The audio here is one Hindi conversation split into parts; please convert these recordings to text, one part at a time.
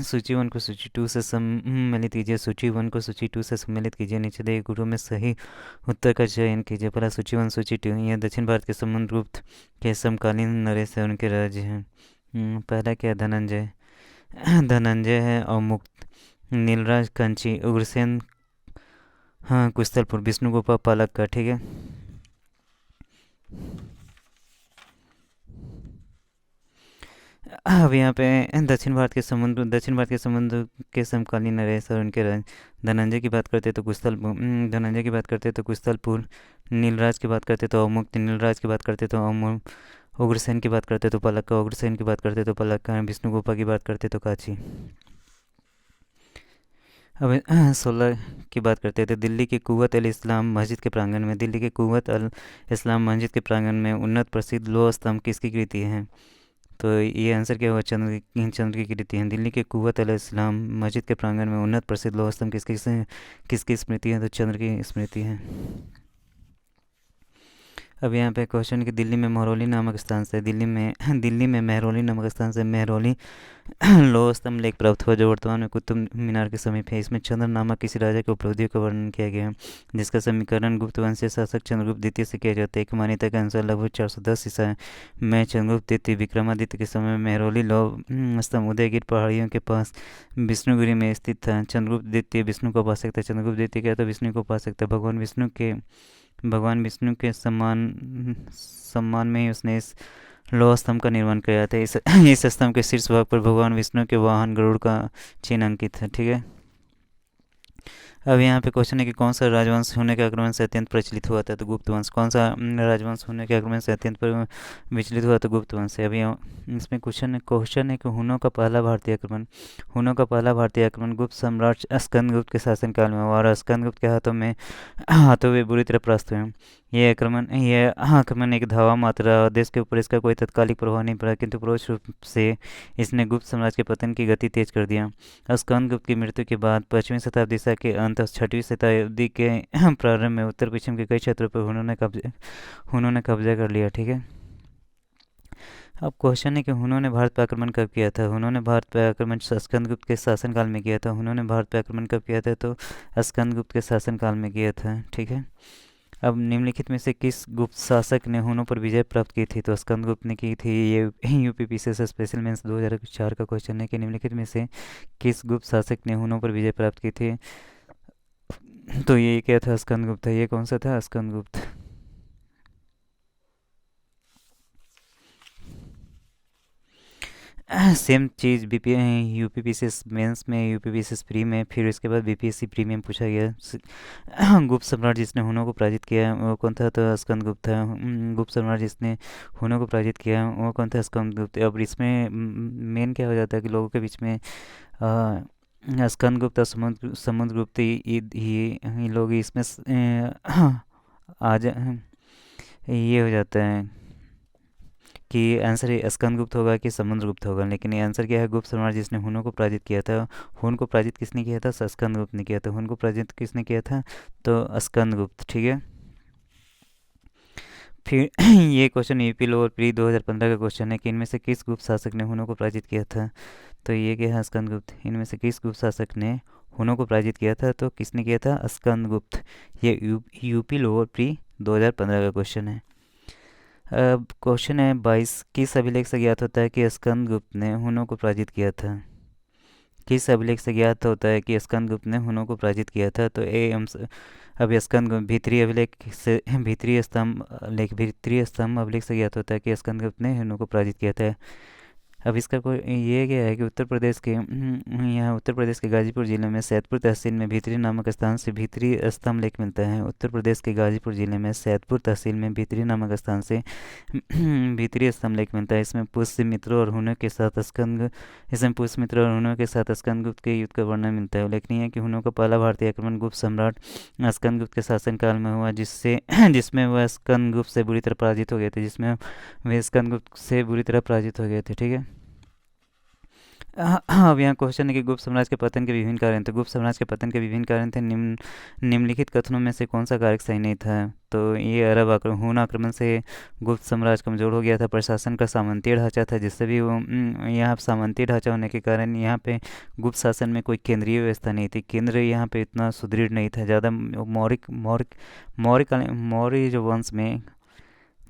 सूची वन को सूची टू से सम्मिलित कीजिए। सूची वन को सूची टू से सम्मिलित कीजिए। नीचे दिए गुरु में सही उत्तर का चयन कीजिए। पहला सूची वन सूची टू, यह दक्षिण भारत के समुद्रगुप्त के समकालीन नरेश है, उनके राज्य हैं। पहला क्या है? धनंजय। धनंजय है। अवमुक्त, नीलराज कंची, उग्रसेन, हाँ कुशलपुर, विष्णुगोपाल पालक का, ठीक है। अब यहाँ पे दक्षिण भारत के समुद्र के समकालीन नरेश और उनके राज। धनंजय की बात करते तो धनंजय की बात करते तो कुशलपुर। नीलराज की बात करते तो अवमुक्त, नीलराज की बात करते तो अवमुक्त। उग्रसेन की बात करते तो पलक्क, उग्रसेन की बात करते तो पलक्क। विष्णुगोपा की बात करते तो काची। अब 16 की बात करते थे। दिल्ली के कुव्वत अल इस्लाम मस्जिद के प्रांगण में, दिल्ली के कुव्वत अल इस्लाम मस्जिद के प्रांगण में उन्नत प्रसिद्ध लोह स्तंभ किसकी कृति है? तो ये आंसर क्या हुआ? चंद्र की कृति है। दिल्ली के कुव्वत अल इस्लाम मस्जिद के प्रांगण में उन्नत प्रसिद्ध लोह स्तंभ किसकी स्मृति है? तो चंद्र की स्मृति है। अब यहाँ पे क्वेश्चन कि दिल्ली में महरौली नामक स्थान से दिल्ली में महरौली नामक स्थान से महरौली लोह स्तंभ लेख प्राप्त हुआ, जो वर्तमान में कुतुब मीनार के समीप है। इसमें चंद्र नामक किसी राजा की उपलब्धियों का वर्णन किया गया है, जिसका समीकरण गुप्त वंशीय शासक चंद्रगुप्त द्वितीय से किया जाता है। एक मान्यता के अनुसार लगभग 410 ईसा में चंद्रगुप्त द्वितीय विक्रमादित्य के समय में महरौली लोह स्तंभ उदयगिरि पहाड़ियों के पास विष्णुगिरी में स्थित था। चंद्रगुप्त द्वितीय विष्णु को उपासक था। चंद्रगुप्त द्वितीय क्या था? विष्णु को उपासक था। भगवान विष्णु के सम्मान में ही उसने इस लोह स्तंभ का निर्माण किया था। इस स्तंभ के शीर्ष भाग पर भगवान विष्णु के वाहन गरुड़ का चिन्ह अंकित है, ठीक है। अब यहाँ पे क्वेश्चन है कि कौन सा राजवंश होने के आक्रमण से अत्यंत प्रचलित हुआ था? तो गुप्त वंश। कौन सा राजवंश होने के आक्रमण से अत्यंत विचलित हुआ? तो गुप्त वंश है। अभी इसमें क्वेश्चन है कि हुनों का पहला भारतीय आक्रमण गुप्त सम्राट स्कंदगुप्त के शासनकाल में हुआ, और स्कंदगुप्त के हाथों वे बुरी तरह परास्त हुए। यह आक्रमण एक धावा मात्र रहा, और देश के ऊपर इसका कोई तत्कालिक प्रभाव नहीं पड़ा, किंतु परोक्ष रूप से इसने गुप्त साम्राज्य के पतन की गति तेज कर दिया। स्कंदगुप्त की मृत्यु के बाद 5वीं शताब्दी ईसा के अंत और 6वीं शताब्दी के प्रारंभ में उत्तर पश्चिम के कई क्षेत्रों पर हुनों ने कब्जा कर लिया, ठीक है। अब क्वेश्चन है कि हुनों ने भारत पर आक्रमण कब किया था? हुनों ने भारत पर आक्रमण स्कंदगुप्त के शासनकाल में किया था। हुनों ने भारत पर आक्रमण कब किया था? तो स्कंदगुप्त के शासनकाल में किया था, ठीक है। अब निम्नलिखित में से किस गुप्त शासक ने हुनों पर विजय प्राप्त की थी? तो स्कंदगुप्त ने की थी। ये यूपीपीसीएस स्पेशल मेंस 2004 का क्वेश्चन है कि निम्नलिखित में से किस गुप्त शासक ने हुनों पर विजय प्राप्त की थी? तो ये क्या था? स्कंदगुप्त था। ये कौन सा था? स्कंदगुप्त। सेम चीज़ बीपी यूपीपीसीएस मेंस में, यूपीपीसीएस प्री में, फिर उसके बाद बीपीएससी प्रीमियम पूछा गया। गुप्त सम्राट जिसने हुनों को पराजित किया है वो कौन था? तो स्कंदगुप्त था। गुप्त सम्राट जिसने हुनों को पराजित किया है वो कौन था? स्कंदगुप्त। अब इसमें मेन क्या हो जाता है कि लोगों के बीच में स्कंदगुप्त और समुद्रगुप्त ये लोग इसमें आ जा ये हो जाता है कि आंसर स्कंदगुप्त होगा कि समुद्रगुप्त होगा, लेकिन ये आंसर क्या है? गुप्त सम्राट जिसने हुनों को पराजित किया था। हुन को पराजित किसने किया था? स्कंदगुप्त ने किया था। हुन को पराजित किसने किया था? तो स्कंदगुप्त, ठीक है। फिर ये क्वेश्चन यूपी लोअर प्री 2015 का क्वेश्चन है कि इनमें से किस गुप्त शासक ने हुनों को पराजित किया था? तो ये क्या है? स्कंदगुप्त। इनमें से किस गुप्त शासक ने हुनों को पराजित किया था? तो किसने किया था? स्कंदगुप्त। ये यूपी लोअर प्री 2015 का क्वेश्चन है। अब क्वेश्चन है 22, किस अभिलेख से ज्ञात होता है कि स्कंदगुप्त ने हुनों को पराजित किया था? किस अभिलेख से ज्ञात होता है कि स्कंदगुप्त ने हुनों को पराजित किया था? तो अब स्कंदगुप्त भीतरी स्तंभ अभिलेख से ज्ञात होता है कि स्कंदगुप्त ने हुनों को पराजित किया था। अब इसका कोई ये क्या है कि यहाँ उत्तर प्रदेश के गाजीपुर जिले में सैदपुर तहसील में भीतरी नामक स्थान से भीतरी स्तंभ लेख मिलता है। उत्तर प्रदेश के गाजीपुर जिले में सैदपुर तहसील में भीतरी नामक स्थान से भीतरी स्तंभ लेख मिलता है। इसमें पुष्यमित्रों और हुनों के साथ स्कंदगुप्त के युद्ध का वर्णन मिलता है। उल्लेखनीय है कि हुनों का पहला भारतीय आक्रमण गुप्त सम्राट स्कंदगुप्त के शासनकाल में हुआ, जिसमें वह स्कंदगुप्त से बुरी तरह पराजित हो गए थे, ठीक है। अब यहाँ क्वेश्चन है कि गुप्त साम्राज्य के पतन के विभिन्न कारण थे। गुप्त साम्राज्य के पतन के विभिन्न कारण थे। निम्नलिखित कथनों में से कौन सा कारक सही नहीं था? तो ये अरब आक्रमण, हुन आक्रमण से गुप्त साम्राज्य कमजोर हो गया था। प्रशासन का सामंतीय ढांचा था, जिससे भी वो यहाँ सामंतीय ढांचा होने के कारण यहाँ पे गुप्त शासन में कोई केंद्रीय व्यवस्था नहीं थी। केंद्र यहाँ पे इतना सुदृढ़ नहीं था। ज़्यादा मौर्य जो वंश में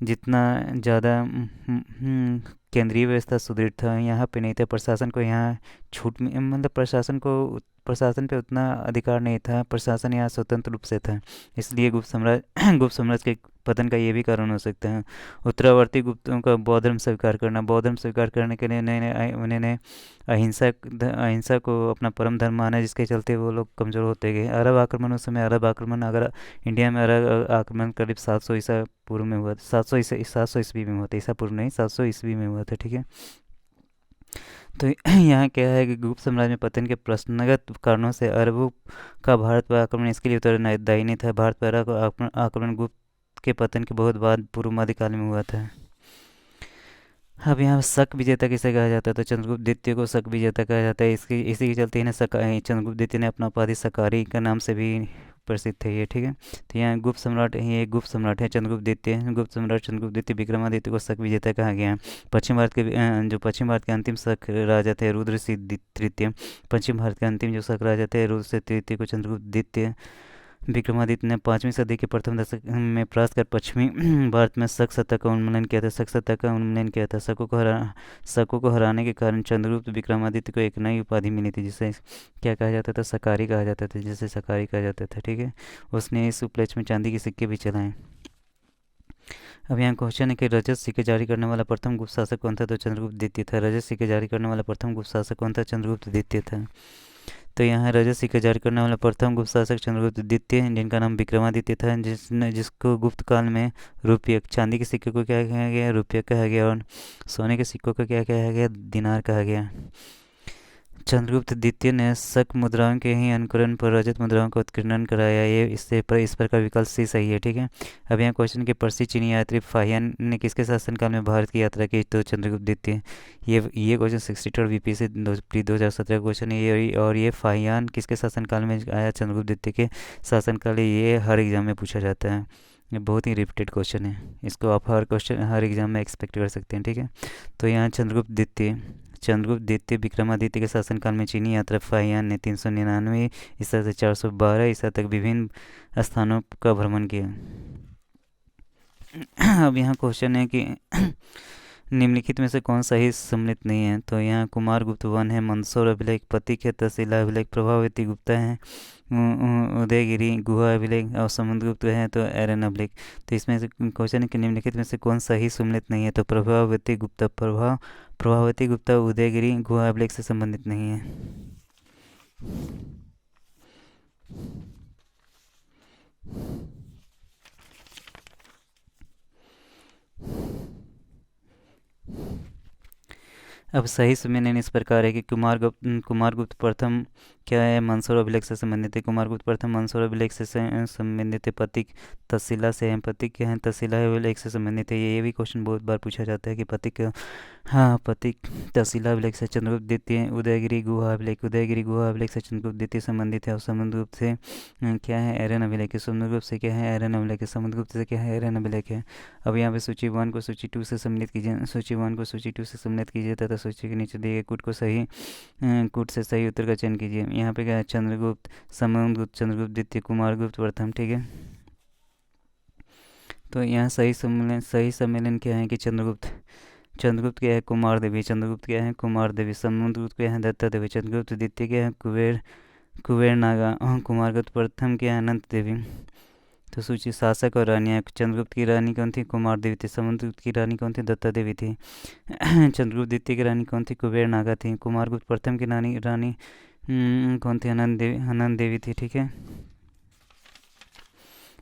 जितना ज़्यादा केंद्रीय व्यवस्था सुदृढ़ था, यहाँ पे नहीं था। प्रशासन को यहाँ मतलब प्रशासन पे उतना अधिकार नहीं था। प्रशासन यहाँ स्वतंत्र रूप से था, इसलिए गुप्त साम्राज्य गुप्त साम्राज्य के पतन का ये भी कारण हो सकता है। उत्तरावर्ती गुप्तों का बौद्ध धर्म स्वीकार करना। बौद्ध धर्म स्वीकार करने के लिए उन्होंने अहिंसा को अपना परम धर्म माना, जिसके चलते वो लोग कमज़ोर होते गए। अरब आक्रमण, उस समय अरब आक्रमण, अगर इंडिया में अरब आक्रमण करीब 700 ईसा पूर्व में हुआ था। 700 ईस्वी में हुआ था, ईसा पूर्व नहीं, 700 ईस्वी में हुआ था, ठीक है। तो यहाँ क्या है कि गुप्त साम्राज्य में पतन के प्रश्नगत कारणों से अरबों का भारत पर आक्रमण इसके लिए उत्तरदायी नहीं था। भारत पर आक्रमण गुप्त के पतन के बहुत बाद पूर्व मध्यकाल में हुआ था। अब यहाँ शक विजेता किसे कहा जाता है? तो चंद्रगुप्त द्वितीय को शक विजेता कहा जाता है। इसी के चलते इन्हें चंद्रगुप्त द्वितीय ने अपना उपाधि शकारी का नाम से भी प्रसिद्ध है ये, ठीक है। तो यहाँ गुप्त सम्राट, ये गुप्त सम्राट है चंद्रगुप्त द्वितीय। गुप्त सम्राट चंद्रगुप्त द्वितीय विक्रमादित्य को शक विजेता कहा गया है। जो पश्चिम भारत के अंतिम शक राजा थे रुद्रसिंह तृतीय। पश्चिम भारत के अंतिम जो शक राजा थे रुद्रसिंह तृतीय को चंद्रगुप्त द्वितीय विक्रमादित्य ने 5वीं सदी के प्रथम दशक में परास्त कर पश्चिमी भारत में शक सत्ता का उन्मूलन किया था। शक सत्ता का उन्मूलन किया था। शकों को हराने के कारण चंद्रगुप्त विक्रमादित्य को एक नई उपाधि मिली थी, जिसे क्या कहा जाता था? शकारी कहा जाता था, जिसे शकारी कहा जाता था, ठीक है। उसने इस उपलक्ष्य में चांदी के सिक्के भी चलाए। अब यहाँ क्वेश्चन है कि रजत सिक्के जारी करने वाला प्रथम गुप्त शासक कौन था? तो चंद्रगुप्त द्वितीय था। रजत सिक्के जारी करने वाला प्रथम गुप्त शासक कौन था? चंद्रगुप्त द्वितीय था। तो यहाँ रजत सिक्के जारी करने वाला प्रथम गुप्त शासक चंद्रगुप्त द्वितीय, जिनका नाम विक्रमादित्य था, जिसको गुप्त काल में रुपये, चांदी के सिक्के को क्या कहा गया? रुपये कहा गया। और सोने के सिक्कों को क्या कहा गया? दिनार कहा गया। चंद्रगुप्त द्वितीय ने शक मुद्राओं के ही अनुकरण पर रजत मुद्राओं का उत्कीर्णन कराया। ये इस प्रकार विकल्प सी सही है, ठीक है। अब यहाँ क्वेश्चन के प्रसिद्ध चीनी यात्री फाहियान ने किसके शासनकाल में भारत की यात्रा की? तो चंद्रगुप्त द्वितीय। ये क्वेश्चन 62 बीपी से 2017 का क्वेश्चन है ये। और ये फाहियान किसके शासनकाल में आया? चंद्रगुप्त द्वितीय के शासनकाल। ये हर एग्जाम में पूछा जाता है। ये बहुत ही रिपीटेड क्वेश्चन है, इसको आप हर एग्जाम में एक्सपेक्ट कर सकते हैं, ठीक है। तो यहाँ चंद्रगुप्त द्वितीय विक्रमादित्य के शासनकाल में चीनी यात्री फाहियान ने 399 ईसा से 412 ईसा तक विभिन्न स्थानों का भ्रमण किया। अब यहाँ क्वेश्चन है कि निम्नलिखित में से कौन सही सम्मिलित नहीं है? तो यहाँ कुमारगुप्त वन है, मंदसौर अभिलेख, पथिक है, तहसीला अभिलेख, प्रभावती गुप्ता है, उदयगिरी गुहा अभिलेख, और समुद्रगुप्त है तो एरन अभिलेख। तो इसमें से क्वेश्चन है कि निम्नलिखित में से कौन सही सम्मिलित नहीं है? तो प्रभावती गुप्ता उदयगिरी गुहा अभिलेख से संबंधित नहीं है। अब सही सुमेलियन इस प्रकार है कि कुमारगुप्त प्रथम क्या है? मंसूर अभिलेख से संबंधित है। कुमारगुप्त प्रथम मंसूर अभिलेख से संबंधित है। पथिक तहसीला से है। पथिक क्या है? तहसीला अभिलेख से संबंधित है। ये भी क्वेश्चन बहुत बार पूछा जाता है कि पथिक तहसीला अभिलेख से। चंद्रगुप्त द्वितीय उदयगिरी गुहा अभिलेख से चंद्रगुप्त द्वितीय संबंधित है। और समुद्रगुप्त से क्या है? एरन अभिलेख है। समुद्रगुप्त से क्या है? एरन अभिलेख है। समुद्रगुप्त से क्या है? एरन अभिलेख है। अब यहाँ पे सूची 1 को सूची 2 से सम्मिलित कीजिए। तथा सूची के नीचे दिए गए कूट से सही उत्तर का चयन कीजिए। यहाँ पे क्या है? चंद्रगुप्त, समुद्रगुप्त, चंद्रगुप्त द्वितीय, कुमारगुप्त प्रथम, ठीक है। तो यहाँ सही सम्मेलन क्या है कि चंद्रगुप्त क्या है? कुमार देवी। समुद्रगुप्त क्या है? दत्ता देवी। चंद्रगुप्त द्वितीय क्या है? कुबेर नागा। कुमारगुप्त प्रथम क्या है? अनंत देवी। तो सूची शासक और रानियाँ। चंद्रगुप्त की रानी कौन थी? कुमार देवी थी। समुद्रगुप्त की रानी कौन थी? दत्ता देवी थी। चंद्रगुप्त द्वितीय की रानी कौन थी? कुबेर नागा थी। कुमारगुप्त प्रथम की रानी कौन थी? अनंत देवी थी, ठीक है।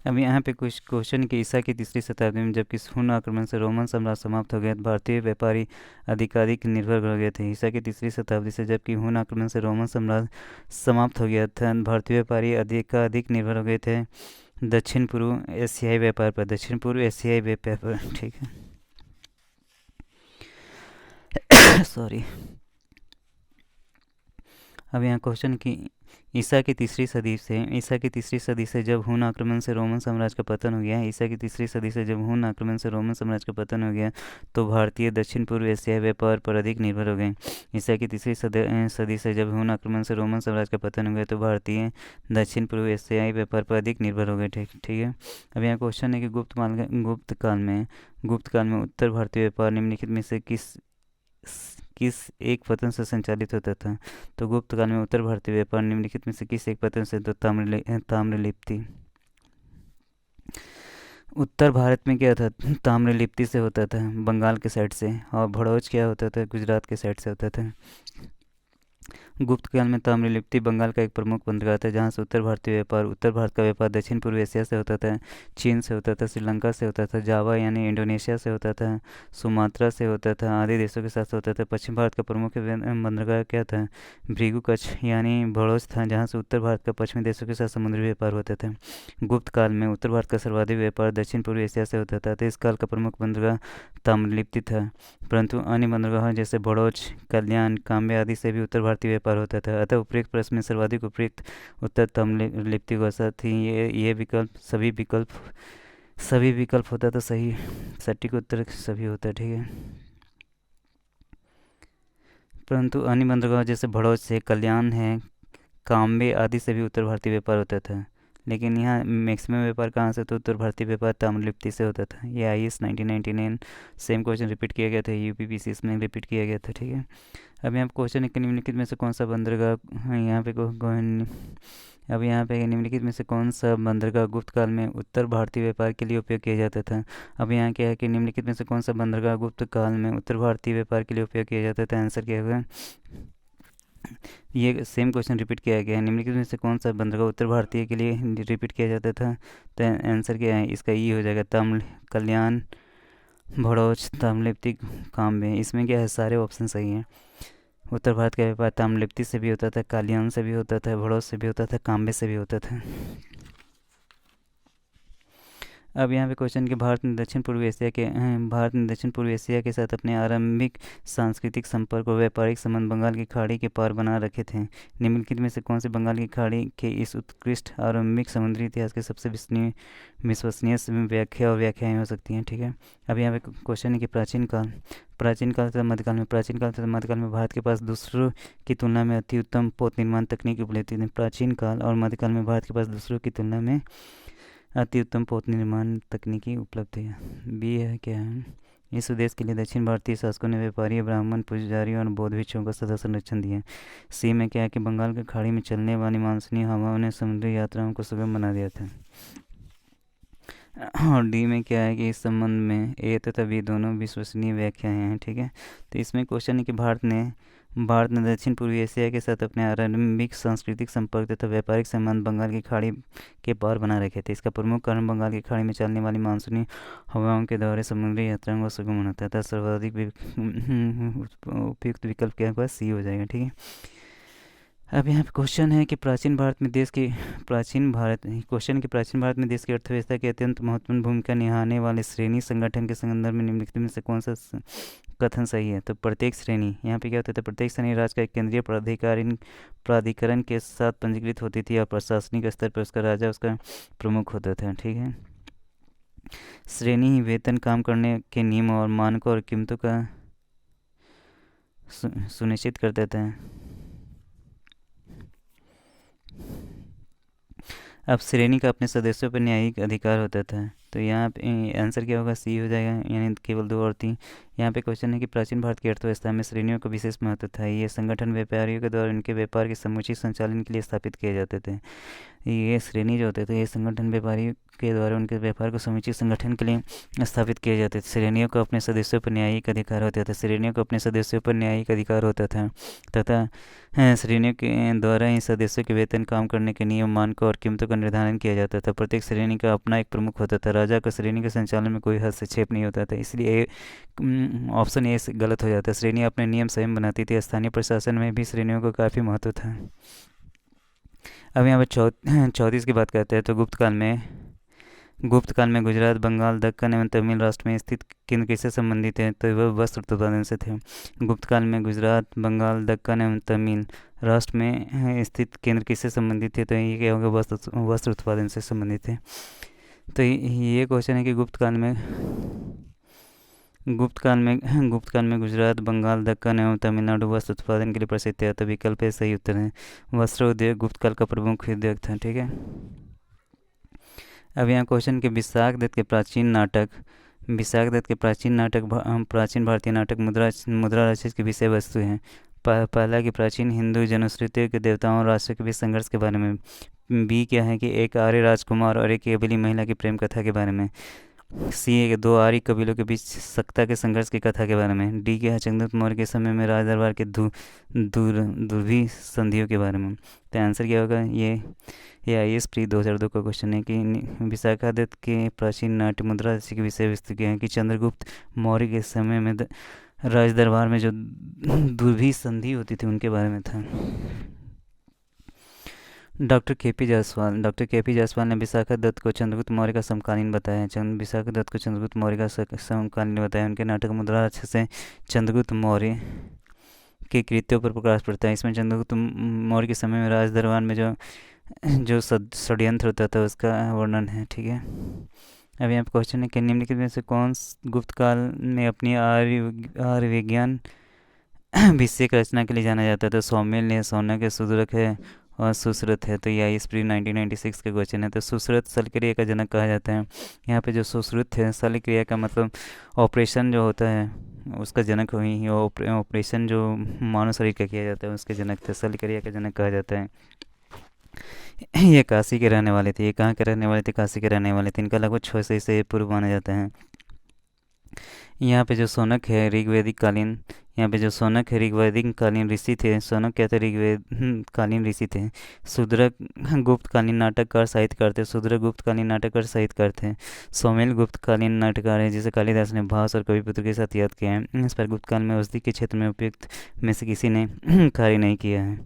अब यहाँ पे कुछ क्वेश्चन कि ईसा की 3री शताब्दी में जबकि हुन आक्रमण से रोमन साम्राज्य समाप्त हो गया, भारतीय व्यापारी अधिकाधिक निर्भर हो गए थे। ईसा की 3री शताब्दी से जबकि हुन आक्रमण से रोमन साम्राज्य समाप्त हो गया था, भारतीय व्यापारी अधिकाधिक निर्भर हो गए थे दक्षिण पूर्व एशियाई व्यापार पर। ठीक है। सॉरी। अब यहाँ क्वेश्चन कि ईसा की तीसरी सदी से जब हुन आक्रमण से रोमन साम्राज्य का पतन हो गया, ईसा की तीसरी सदी से जब हुन आक्रमण से रोमन साम्राज्य का पतन हो गया, तो भारतीय दक्षिण पूर्व एशियाई व्यापार पर अधिक निर्भर हो गए। ईसा की तीसरी सदी से जब हुन आक्रमण से रोमन साम्राज्य का पतन हो गया, तो भारतीय दक्षिण पूर्व एशियाई व्यापार पर अधिक निर्भर हो गए। ठीक ठीक है। अब यहाँ क्वेश्चन है कि गुप्त काल में उत्तर भारतीय व्यापार निम्नलिखित में से किस एक पतन से संचालित होता था। तो गुप्त काल में उत्तर भारतीय व्यापार निम्नलिखित में से किस एक पतन से, तो ताम्रलिप्ति। उत्तर भारत में क्या था, ताम्रलिप्ति से होता था, बंगाल के साइड से, और भड़ोज क्या होता था, गुजरात के साइड से होता था। गुप्त काल में ताम्रलिप्ति बंगाल का एक प्रमुख बंदरगाह था, जहाँ से उत्तर भारत का व्यापार दक्षिण पूर्व एशिया से होता था, चीन से होता था, श्रीलंका से होता था, जावा यानी इंडोनेशिया से होता था, सुमात्रा से होता था, आदि देशों के साथ होता था। पश्चिम भारत का प्रमुख बंदरगाह क्या था, भृगु कच्छ यानी भड़ोज था, जहाँ से उत्तर भारत का पश्चिमी देशों के साथ समुद्री व्यापार होता था। गुप्त काल में उत्तर भारत का सर्वाधिक व्यापार दक्षिण पूर्व एशिया से होता था, तो इस काल का प्रमुख बंदरगाह ताम्रलिप्ति था, परंतु अन्य बंदरगाह जैसे भड़ोज, कल्याण, काम्बे आदि से भी उत्तर भारतीय व्यापार होता था। अतः उपयुक्त प्रश्न में सर्वाधिक उपयुक्त उत्तर ताम्रलिप्ति को थी। ये सभी विकल्प होता तो सही, सटीक उत्तर सभी होता। ठीक है। परंतु अन्य बंदरगाह जैसे भड़ोज से, कल्याण है, काम्बे आदि से भी उत्तर भारतीय व्यापार होता था, लेकिन यहाँ मैक्सिमम व्यापार कहाँ से, तो उत्तर भारतीय व्यापार ताम्रलिप्ति से होता था। ये IAS 1999 सेम क्वेश्चन रिपीट किया गया था, UPPCS में रिपीट किया गया था। ठीक है। अब यहाँ क्वेश्चन है कि निम्नलिखित में से कौन सा बंदरगाह, यहाँ पे अब यहाँ पे निम्नलिखित में से कौन सा बंदरगाह गुप्त काल में उत्तर भारतीय व्यापार के लिए उपयोग किया जाता था। अब यहाँ क्या है कि निम्नलिखित में से कौन सा बंदरगाह गुप्त काल में उत्तर भारतीय व्यापार के लिए उपयोग किया जाता था। आंसर क्या होगा, ये सेम क्वेश्चन रिपीट किया गया है, निम्नलिखित में से कौन सा बंदरगाह उत्तर भारतीय के लिए रिपीट किया जाता था। तो आंसर क्या है, इसका ये हो जाएगा, कल्याण, भड़ोज, ताम्रलिप्ति, काम्बे। इसमें क्या है, सारे ऑप्शन सही हैं। उत्तर भारत का व्यापार ताम्रलिप्ति से भी होता था, कल्याण से भी होता था, भड़ोज से भी होता था, काम्बे से भी होता था। अब यहाँ पे क्वेश्चन कि भारत ने दक्षिण पूर्व एशिया के साथ अपने आरंभिक सांस्कृतिक संपर्क और व्यापारिक संबंध बंगाल की खाड़ी के पार बना रखे थे। निम्नलिखित में से कौन से बंगाल की खाड़ी के इस उत्कृष्ट आरंभिक समुद्री इतिहास के सबसे विश्वसनीय व्याख्याएं हो सकती हैं। ठीक है। अब यहाँ पे क्वेश्चन है कि प्राचीन काल तथा मध्यकाल में भारत के पास दूसरों की तुलना में अति उत्तम पोत निर्माण तकनीक उपलब्ध थी। प्राचीन काल और मध्यकाल में भारत के पास दूसरों की तुलना में अति उत्तम पोत निर्माण तकनीकी उपलब्ध है। बी है क्या है, इस उद्देश्य के लिए दक्षिण भारतीय शासकों ने व्यापारी, ब्राह्मण, पुजारियों और बौद्ध भिक्षुओं को सदा संरक्षण दिया। सी में क्या है कि बंगाल की खाड़ी में चलने वाली मानसूनी हवाओं ने समुद्री यात्राओं को सुगम बना दिया था। और डी में क्या है कि इस संबंध में ए तथा बी दोनों विश्वसनीय व्याख्याएं हैं। ठीक है। तो इसमें क्वेश्चन है कि भारत ने दक्षिण पूर्वी एशिया के साथ अपने आरंभिक सांस्कृतिक संपर्क तथा व्यापारिक संबंध बंगाल की खाड़ी के पार बना रखे थे। इसका प्रमुख कारण बंगाल की खाड़ी में चलने वाली मानसूनी हवाओं के दौरे समुद्री यात्राओं को सुगम बनाता था। सर्वाधिक उपयुक्त विकल्प क्या होगा, सी हो जाएगा। ठीक है। अब यहाँ पे क्वेश्चन है कि प्राचीन भारत में देश की अर्थव्यवस्था की अत्यंत महत्वपूर्ण भूमिका निभाने वाले श्रेणी संगठन के संदर्भ में निम्नलिखित में से कौन सा कथन सही है। तो प्रत्येक श्रेणी, यहाँ पे क्या होता था, प्रत्येक श्रेणी राज्य का एक केंद्रीय प्राधिकरण के साथ पंजीकृत होती थी और प्रशासनिक स्तर पर उसका राजा उसका प्रमुख होता था। ठीक है। श्रेणी ही वेतन, काम करने के नियम और मानकों और कीमतों का सुनिश्चित करते थे। अब श्रेणी का अपने सदस्यों पर न्यायिक अधिकार होता था। तो यहाँ पे आंसर क्या होगा, सी हो जाएगा, यानी केवल 2 और 3। यहाँ पे क्वेश्चन है कि प्राचीन भारत की अर्थव्यवस्था में श्रेणियों का विशेष महत्व था। ये संगठन व्यापारियों के द्वारा उनके व्यापार के समुचित संचालन के लिए स्थापित किए जाते थे। ये श्रेणी जो होते थे, ये संगठन व्यापारियों के द्वारा उनके व्यापार को समुचित संगठन के लिए स्थापित किए जाते थे। श्रेणियों को अपने सदस्यों पर न्यायिक अधिकार होता था तथा श्रेणियों के द्वारा ही सदस्यों के वेतन, काम करने के नियम, मानकों और कीमतों का निर्धारण किया जाता था। प्रत्येक श्रेणी का अपना एक प्रमुख होता था। राजा का श्रेणी के संचालन में कोई हस्तक्षेप नहीं होता था। इसलिए ऑप्शन ए गलत हो जाता है। श्रेणी अपने नियम स्वयं बनाती थी। स्थानीय प्रशासन में भी श्रेणियों को काफ़ी महत्व था। अब यहाँ पर 34 की बात करते हैं। तो गुप्त काल में गुप्त काल में गुजरात, बंगाल, दक्कन एवं तमिल राष्ट्र में स्थित केंद्र किससे संबंधित है? तो वह वस्त्र उत्पादन से थे। गुप्त काल में गुजरात, बंगाल, दक्कन एवं तमिल राष्ट्र में स्थित केंद्र किससे संबंधित थे? तो ये क्या होगा? वस्त्र उत्पादन से संबंधित है। तो ये क्वेश्चन है कि गुप्त काल में गुजरात, बंगाल, दक्कन एवं तमिलनाडु वस्त्र उत्पादन के लिए प्रसिद्ध है। तो विकल्प है सही उत्तर है। वस्त्र उद्योग गुप्त काल का प्रमुख उद्योग था। ठीक है। अब यहाँ क्वेश्चन के विशाख दत्त के प्राचीन नाटक प्राचीन भारतीय नाटक मुद्रा राक्षस की विषय वस्तु है। पहला कि प्राचीन हिंदू जनश्रुतियों के देवताओं और राष्ट्र के बीच संघर्ष के बारे में। बी क्या है कि एक आर्य राजकुमार और एक केवली महिला की प्रेम कथा के बारे में। सी है कि दो आर्य कबीलों के बीच सत्ता के संघर्ष की कथा के बारे में। डी क्या है चंद्रगुप्त मौर्य के समय में राज दरबार के दूरभी संधियों के बारे में। तो आंसर क्या होगा? ये IAS प्री 2002 का क्वेश्चन है कि विशाखादत्त के प्राचीन नाट्य मुद्रा राशि की विषय वस्तु क्या है? कि चंद्रगुप्त मौर्य के समय में राज दरबार में जो दूरभी संधि होती थी उनके बारे में था। डॉक्टर के पी जायसवाल ने विशाखादत्त को चंद्रगुप्त मौर्य का समकालीन बताया। विशाखादत्त को चंद्रगुप्त मौर्य का समकालीन बताया। उनके नाटक मुद्रा राक्षस से चंद्रगुप्त मौर्य के कृत्यों पर प्रकाश पड़ता है। इसमें चंद्रगुप्त मौर्य के समय में राज दरबार में जो षड्यंत्र होता था उसका वर्णन है। ठीक है। अब यहाँ पे क्वेश्चन है कि निम्नलिखित में से कौन गुप्त काल में अपनी आर्य विज्ञान विषय की रचना के लिए जाना जाता है? तो सौमिल है, सौनक है, सुदरक है और सुश्रुत है। तो ये स्प्री 1996 का क्वेश्चन है। तो सुश्रुत शल्यक्रिया का जनक कहा जाता है। यहाँ पे जो सुश्रुत है शल्यक्रिया का मतलब ऑपरेशन जो होता है उसका जनक हुई। ऑपरेशन जो मानव शरीर का किया जाता है उसके जनक थे। शल्यक्रिया का जनक कहा जाता है। ये काशी के रहने वाले थे। ये कहाँ के रहने वाले थे? काशी के रहने वाले थे। इनका लगभग 600 ईसा पूर्व माना जाता है। यहाँ पे जो सोनक है ऋग्वैदिक कालीन ऋषि थे। सोनक क्या थे? ऋग्वेद कालीन ऋषि थे। शूद्रक गुप्त कालीन नाटककार साहित्यकार थे। सौमिल गुप्त कालीन नाटककार है जिसे कालिदास ने भास और कविपुत्र के साथ याद किया है। इस पर गुप्त काल में औषधि के क्षेत्र में उपयुक्त में से किसी ने कार्य नहीं किया है।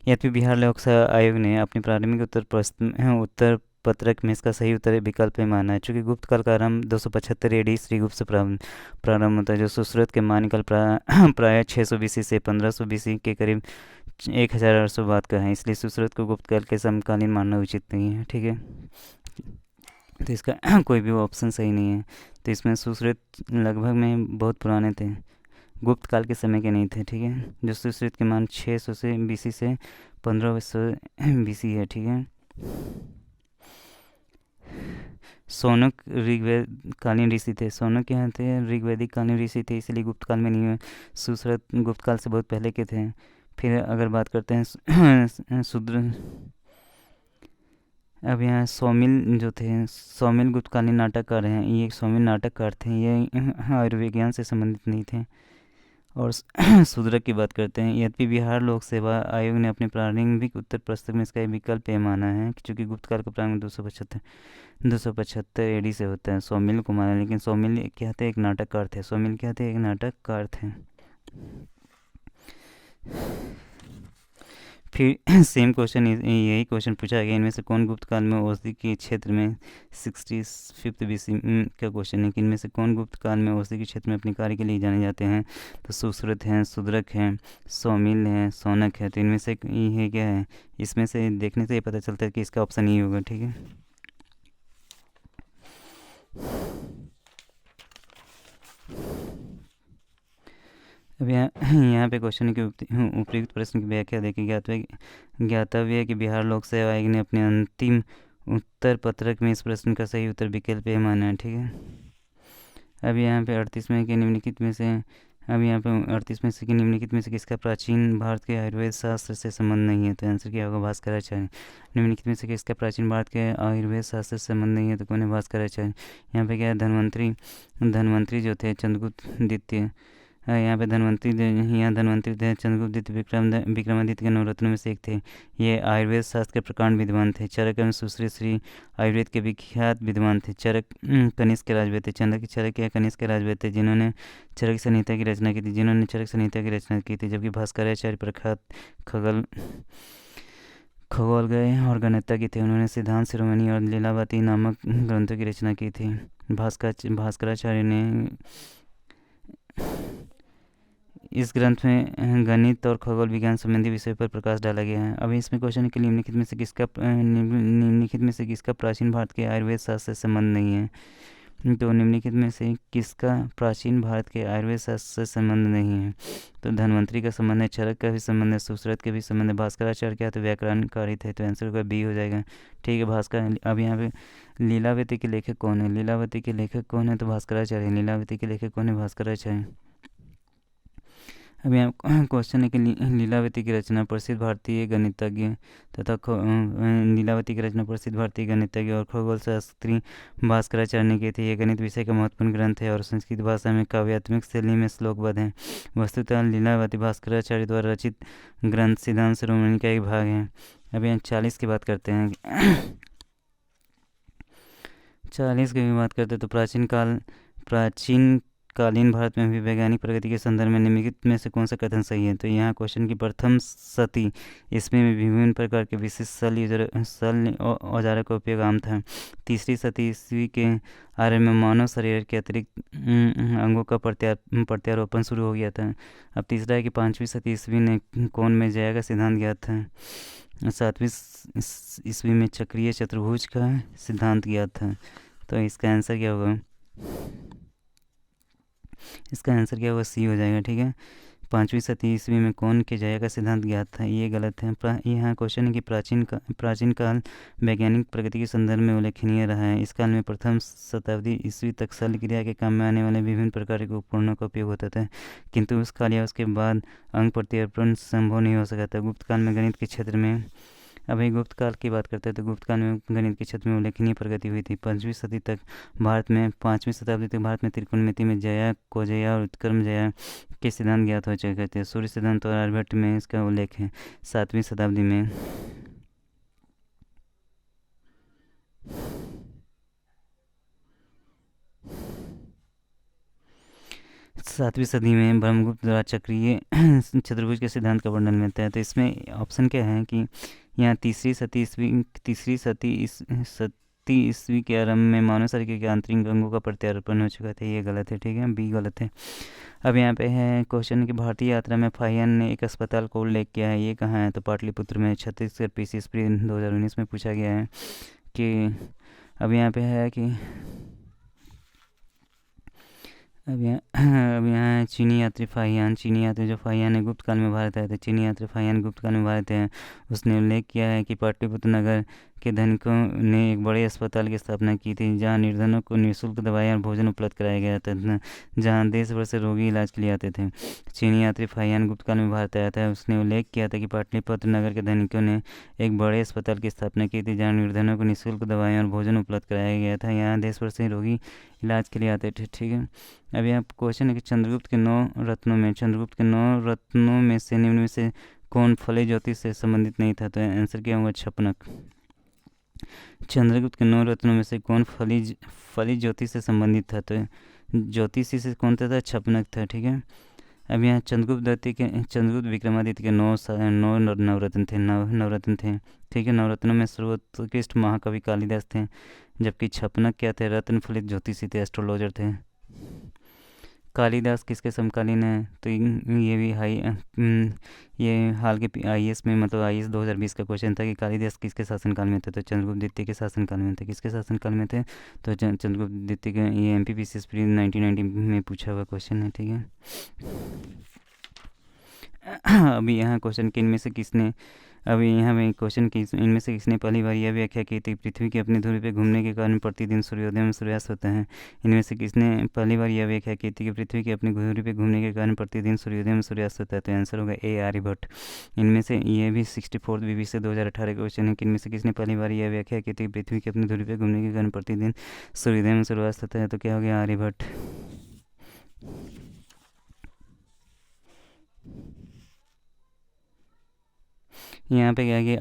यद्यपि बिहार लोक सेवा आयोग ने अपनी प्रारंभिक उत्तर पत्रक में इसका सही उत्तर विकल्प में माना है। चूँकि गुप्त काल का आरंभ 275 AD श्रीगुप्त से प्रारंभ होता है। जो सुश्रुत के मान्यकाल प्राय 600 BC से 1500 BC के करीब 1800 बाद का है। इसलिए सुश्रुत को गुप्त काल के समकालीन मानना उचित नहीं है। ठीक है। तो इसका कोई भी ऑप्शन सही नहीं है। तो इसमें सुश्रुत लगभग में बहुत पुराने थे, गुप्त काल के समय के नहीं थे। ठीक है। जो सुश्रुत के मान 600 से BC से 1500 BC है। ठीक है। सौनक ऋग्वेद कालीन ऋषि थे। सौनक यहाँ थे ऋग्वैदिक कालीन ऋषि थे, इसलिए गुप्त काल में नहीं हुए। सुश्रुत गुप्त काल से बहुत पहले के थे। फिर अगर बात करते हैं शूद्र, अब यहाँ सौमिल जो थे, सौमिल गुप्तकालीन नाटककार हैं। ये सौमिल नाटककार थे, ये आयुर्विज्ञान से संबंधित नहीं थे। और शूद्रक की बात करते हैं। यद्यपि बिहार लोक सेवा आयोग ने अपने प्रारंभिक उत्तर प्रस्ताव में इसका विकल्प ये माना है कि चूँकि गुप्त काल का प्रारंभ 275 AD से होता है। सौमिल को माना, लेकिन सौमिल क्या थे? एक नाटककार थे। फिर सेम क्वेश्चन, यही क्वेश्चन पूछा गया, इनमें से कौन गुप्त काल में औषधि के क्षेत्र में 65 BC का क्वेश्चन है कि इनमें से कौन गुप्त काल में औषधि के क्षेत्र में अपने कार्य के लिए जाने जाते हैं? तो सुश्रुत हैं, शूद्रक हैं, सौमिल हैं, सौनक है। तो इनमें से ये क्या है? इसमें से देखने से ये पता चलता है कि इसका ऑप्शन ये होगा। ठीक है। अब यहाँ पे क्वेश्चन है कि उपयुक्त प्रश्न की व्याख्या देखी। ज्ञातव्य है कि बिहार लोक सेवा आयोग ने अपने अंतिम उत्तर पत्रक में इस प्रश्न का सही उत्तर विकल्प ए माना है। ठीक है। अब यहाँ पे 38 में कि निम्नलिखित में से किसका प्राचीन भारत के आयुर्वेद शास्त्र से संबंध नहीं है? तो आंसर क्या होगा? भास्कराचार्य। निम्नलिखित में से किसका प्राचीन भारत के आयुर्वेद शास्त्र से संबंध नहीं है? तो कौन है? भास्कराचार्य। यहाँ पे क्या है? धन्वंतरी जो थे चंद्रगुप्त द्वितीय, यहाँ धन्वंतरी थे चंद्रगुप्त द्वितीय विक्रमादित्य के नवरत्नों में से एक थे। ये आयुर्वेद शास्त्र के प्रकांड विद्वान थे। चरक एवं सुश्री श्री आयुर्वेद के विख्यात विद्वान थे। चरक कनिष्क के राजवैद्य थे। चरक या कनिष्क के राजवैद्य थे जिन्होंने चरक संहिता की रचना की थी। जबकि भास्कराचार्य प्रख्यात खगोल गए और गणितज्ञ थे। उन्होंने सिद्धांत शिरोमणि और लीलावती नामक ग्रंथों की रचना की थी। भास्कराचार्य ने इस ग्रंथ में गणित और खगोल विज्ञान संबंधी विषय पर प्रकाश डाला गया है। अभी इसमें क्वेश्चन है कि निम्नलिखित में से किसका प्राचीन भारत के आयुर्वेद शास्त्र से संबंध नहीं है। तो निम्नलिखित में से किसका प्राचीन भारत के आयुर्वेद शास्त्र से संबंध नहीं है। तो धन्वंतरी का संबंध है, चरक का भी संबंध है, सुश्रुत का भी संबंध है। भास्कराचार्य क्या तो व्याकरणकारी थे, तो आंसर होगा बी हो जाएगा। ठीक है, भास्कर। अब यहाँ पे लीलावती के लेखक कौन है? लीलावती के लेखक कौन है? तो भास्कराचार्य। लीलावती के लेखक कौन है? भास्कराचार्य। अब यहाँ क्वेश्चन है कि लीलावती की रचना प्रसिद्ध भारतीय गणितज्ञ तथा लीलावती की रचना प्रसिद्ध भारतीय गणितज्ञ और खगोल शास्त्री भास्कराचार्य ने की थी। यह गणित विषय का महत्वपूर्ण ग्रंथ है और संस्कृत भाषा में काव्यात्मक शैली में श्लोकबद्ध है। वस्तुतः लीलावती भास्कराचार्य द्वारा रचित ग्रंथ सिद्धांत शिरोमणि का एक भाग है। अब यहाँ 40 की बात करते हैं। 40 की भी बात करते हैं तो प्राचीन कालीन भारत में भी वैज्ञानिक प्रगति के संदर्भ में निम्नलिखित में से कौन सा कथन सही है। तो यहाँ क्वेश्चन की प्रथम सती इसमें विभिन्न प्रकार के विशिष्ट सल औजारों का उपयोग आम था। तीसरी सती ईस्वी के आरंभ में मानव शरीर के अतिरिक्त अंगों का प्रत्यारोपण शुरू हो गया था। अब तीसरा है कि 5वीं सती ईस्वी ने कोण में जया का सिद्धांत ज्ञात था। 7वीं ईस्वी में चक्रीय चतुर्भुज का सिद्धांत ज्ञात था। तो इसका आंसर क्या होगा? इसका आंसर क्या होगा? सी हो जाएगा। ठीक है, 5वीं सदी ईस्वी में कोण के जया का सिद्धांत ज्ञात था, ये गलत है। यहाँ क्वेश्चन है कि प्राचीन काल वैज्ञानिक प्रगति के संदर्भ में उल्लेखनीय रहा है। इस काल में प्रथम शताब्दी ईस्वी तक शल्य क्रिया के काम में आने वाले विभिन्न प्रकार के उपकरणों का उपयोग होता था, किंतु उस काल या उसके बाद अंग प्रत्यारोपण संभव नहीं हो सका था। गुप्त काल में गणित के क्षेत्र में अभी गुप्त काल की बात करते हैं तो गुप्त काल में गणित के क्षेत्र में उल्लेखनीय प्रगति हुई थी। 5वीं शताब्दी तक भारत में त्रिकोणमिति में जया, कोजया और उत्क्रम जया के सिद्धांत ज्ञात हो चुके थे। सूर्य सिद्धांत और आर्यभट्ट में इसका उल्लेख है 7वीं शताब्दी में। 7वीं सदी में ब्रह्मगुप्त द्वारा चक्रीय चतुर्भुज के सिद्धांत का वर्णन मिलता है। तो इसमें ऑप्शन क्या है कि यहाँ तीसरी सती ईस्वी के आरंभ में मानव शरीर के आंतरिक अंगों का प्रत्यारोपण हो चुका था, ये गलत है। ठीक है, बी गलत है। अब यहाँ पे है क्वेश्चन कि भारतीय यात्रा में फाहियान ने एक अस्पताल को उल्लेख किया है, ये कहाँ है? तो पाटलिपुत्र में। छत्तीसगढ़ पीसी स्प्रिंग 2019 में पूछा गया है कि अब यहाँ पे है कि अब यहाँ चीनी यात्री जो फाहियान है गुप्त काल में भारत आए थे। चीनी यात्री फाहियान गुप्त काल में भारत है। उसने उल्लेख किया है कि पाटलिपुत्र नगर के धनिकों ने एक बड़े अस्पताल की स्थापना की थी, जहाँ निर्धनों को निःशुल्क दवाएं और भोजन उपलब्ध कराया गया था, जहाँ देश भर से रोगी इलाज के लिए आते थे। चीनी यात्री फाहियान गुप्त काल में भारत आया था। उसने उल्लेख किया था कि पाटलिपुत्र नगर के धनिकों ने एक बड़े अस्पताल की स्थापना की थी, जहाँ निर्धनों को निःशुल्क दवाएं और भोजन उपलब्ध कराया गया था, यहाँ देश भर से रोगी इलाज के लिए आते थे। ठीक है, अब यहाँ क्वेश्चन है कि चंद्रगुप्त के 9 रत्नों में से निम्न में से कौन फली ज्योतिष से संबंधित नहीं था? तो आंसर क्या होगा? छपनक। चंद्रगुप्त के 9 रत्नों में से कौन फली ज्योतिष से संबंधित था? तो ज्योतिषी से कौन था? छपनक था। ठीक है, अब यहाँ चंद्रगुप्त विक्रमादित्य के 9 नवरत्न थे। ठीक है, नवरत्नों में सर्वोत्कृष्ट महाकवि कालिदास थे, जबकि छपनक क्या थे? रत्न फलित ज्योतिषी थे, एस्ट्रोलॉजर थे। कालिदास किसके समकालीन है? तो ये भी ये हाल के आईएएस में मतलब आईएएस 2020 का क्वेश्चन था कि कालिदास किसके शासनकाल में थे? तो चंद्रगुप्त द्वितीय के शासनकाल में थे। किसके शासनकाल में थे? तो चंद्रगुप्त द्वितीय के। ये एमपीपीसीएस प्री 1990 में पूछा हुआ क्वेश्चन है। ठीक है, अभी यहाँ क्वेश्चन कि इनमें से किसने पहली बार यह व्याख्या की थी पृथ्वी की अपनी धुरी पर घूमने के कारण प्रतिदिन सूर्योदय में सूर्यास्त होता है? इनमें से किसने पहली बार यह व्याख्या की थी कि पृथ्वी की अपनी धुरी पर घूमने के कारण प्रतिदिन सूर्योदय में सूर्यास्त होता है? तो आंसर होगा ए, आर्यभट्ट। इनमें से ये भी 64th BBC 2018 का क्वेश्चन है कि इनमें से किसने पहली बार यह व्याख्या की थी कि पृथ्वी की अपनी धुरी पर घूमने के कारण प्रतिदिन सूर्योदय में सूर्यास्त होता है? तो क्या हो गया? आर्यभट्ट। यहाँ पे क्या है कि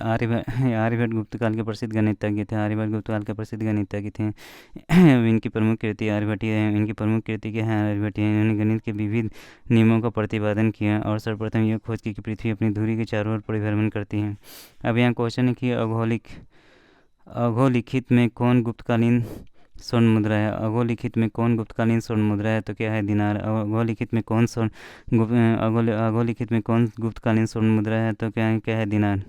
आर्यभट्ट गुप्त काल के प्रसिद्ध गणितज्ञ थे। आर्यभट्ट गुप्त काल के प्रसिद्ध गणितज्ञ थे। अब इनकी प्रमुख कृति आर्यभट्ट है। इनकी प्रमुख कृति क्या है? आर्यभट्ट है। इन्होंने गणित के विविध नियमों का प्रतिपादन किया और सर्वप्रथम यह खोज की कि पृथ्वी अपनी धुरी के चारों ओर परिभ्रमण करती है। अब यहाँ क्वेश्चन है कि अघोलिखित में कौन गुप्तकालीन स्वर्ण मुद्रा है? अघोलिखित में कौन गुप्तकालीन स्वर्ण मुद्रा है? तो क्या है? दिनार। अघोलिखित में कौन अघोलिखित में कौन गुप्तकालीन स्वर्ण मुद्रा है? तो क्या है? दिनार।